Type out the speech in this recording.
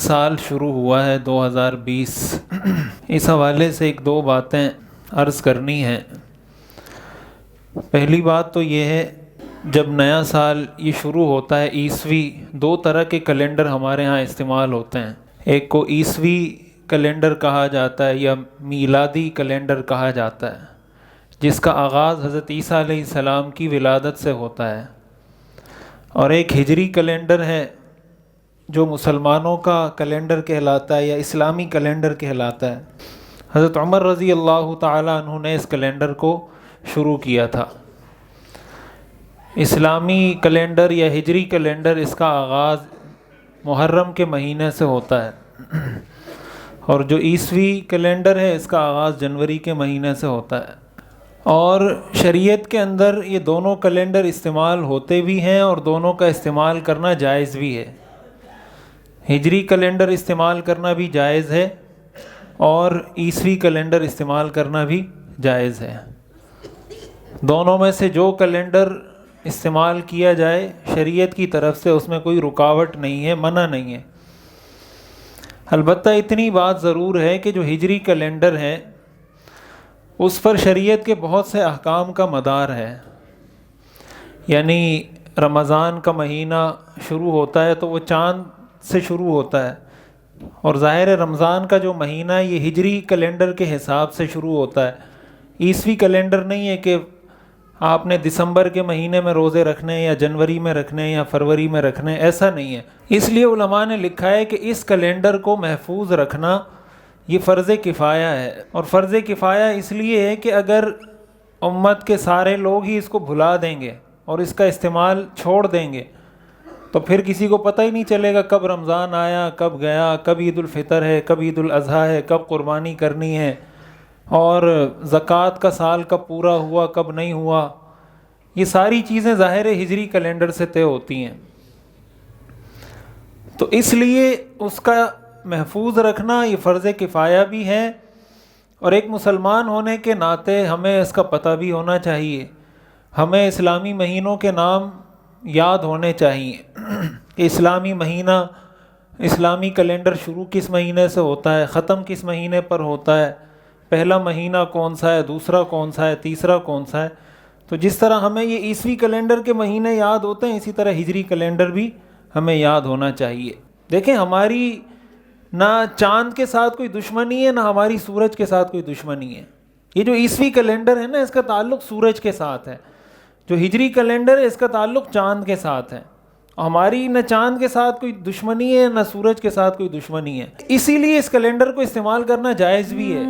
سال شروع ہوا ہے 2020۔ اس حوالے سے ایک دو باتیں عرض کرنی ہیں۔ پہلی بات تو یہ ہے، جب نیا سال یہ شروع ہوتا ہے عیسوی، دو طرح کے کیلنڈر ہمارے ہاں استعمال ہوتے ہیں۔ ایک کو عیسوی کیلنڈر کہا جاتا ہے یا میلادی کیلنڈر کہا جاتا ہے، جس کا آغاز حضرت عیسیٰ علیہ السلام کی ولادت سے ہوتا ہے، اور ایک ہجری کیلنڈر ہے جو مسلمانوں کا کیلنڈر کہلاتا ہے یا اسلامی کیلنڈر کہلاتا ہے۔ حضرت عمر رضی اللہ تعالیٰ عنہ نے اس کیلنڈر کو شروع کیا تھا۔ اسلامی کیلنڈر یا ہجری کیلنڈر، اس کا آغاز محرم کے مہینے سے ہوتا ہے، اور جو عیسوی کیلنڈر ہے اس کا آغاز جنوری کے مہینے سے ہوتا ہے۔ اور شریعت کے اندر یہ دونوں کیلنڈر استعمال ہوتے بھی ہیں اور دونوں کا استعمال کرنا جائز بھی ہے۔ ہجری کیلنڈر استعمال کرنا بھی جائز ہے اور عیسوی کیلنڈر استعمال کرنا بھی جائز ہے۔ دونوں میں سے جو کیلنڈر استعمال کیا جائے شریعت کی طرف سے اس میں کوئی رکاوٹ نہیں ہے، منع نہیں ہے۔ البتہ اتنی بات ضرور ہے کہ جو ہجری کیلنڈر ہے اس پر شریعت کے بہت سے احکام کا مدار ہے۔ یعنی رمضان کا مہینہ شروع ہوتا ہے تو وہ چاند سے شروع ہوتا ہے، اور ظاہر رمضان کا جو مہینہ یہ ہجری کیلنڈر کے حساب سے شروع ہوتا ہے۔ عیسوی کیلنڈر نہیں ہے کہ آپ نے دسمبر کے مہینے میں روزے رکھنے یا جنوری میں رکھنے یا فروری میں رکھنے، ایسا نہیں ہے۔ اس لیے علماء نے لکھا ہے کہ اس کیلنڈر کو محفوظ رکھنا یہ فرض کفایہ ہے، اور فرض کفایہ اس لیے ہے کہ اگر امت کے سارے لوگ ہی اس کو بھلا دیں گے اور اس کا استعمال چھوڑ دیں گے تو پھر کسی کو پتہ ہی نہیں چلے گا کب رمضان آیا، کب گیا، کب عید الفطر ہے، کب عید الاضحیٰ ہے، کب قربانی کرنی ہے، اور زکوٰۃ کا سال کب پورا ہوا، کب نہیں ہوا۔ یہ ساری چیزیں ظاہر ہجری کیلنڈر سے طے ہوتی ہیں، تو اس لیے اس کا محفوظ رکھنا یہ فرض کفایہ بھی ہے، اور ایک مسلمان ہونے کے ناطے ہمیں اس کا پتہ بھی ہونا چاہیے۔ ہمیں اسلامی مہینوں کے نام یاد ہونے چاہیے کہ اسلامی مہینہ، اسلامی کیلنڈر شروع کس مہینے سے ہوتا ہے، ختم کس مہینے پر ہوتا ہے، پہلا مہینہ کون سا ہے، دوسرا کون سا ہے، تیسرا کون سا ہے۔ تو جس طرح ہمیں یہ عیسوی کیلنڈر کے مہینے یاد ہوتے ہیں، اسی طرح ہجری کیلنڈر بھی ہمیں یاد ہونا چاہیے۔ دیکھیں، ہماری نہ چاند کے ساتھ کوئی دشمنی ہے، نہ ہماری سورج کے ساتھ کوئی دشمنی ہے۔ یہ جو عیسوی کیلنڈر ہے نا، اس کا تعلق سورج کے ساتھ ہے۔ جو ہجری کیلنڈر ہے اس کا تعلق چاند کے ساتھ ہے۔ ہماری نہ چاند کے ساتھ کوئی دشمنی ہے، نہ سورج کے ساتھ کوئی دشمنی ہے، اسی لیے اس کیلنڈر کو استعمال کرنا جائز بھی ہے۔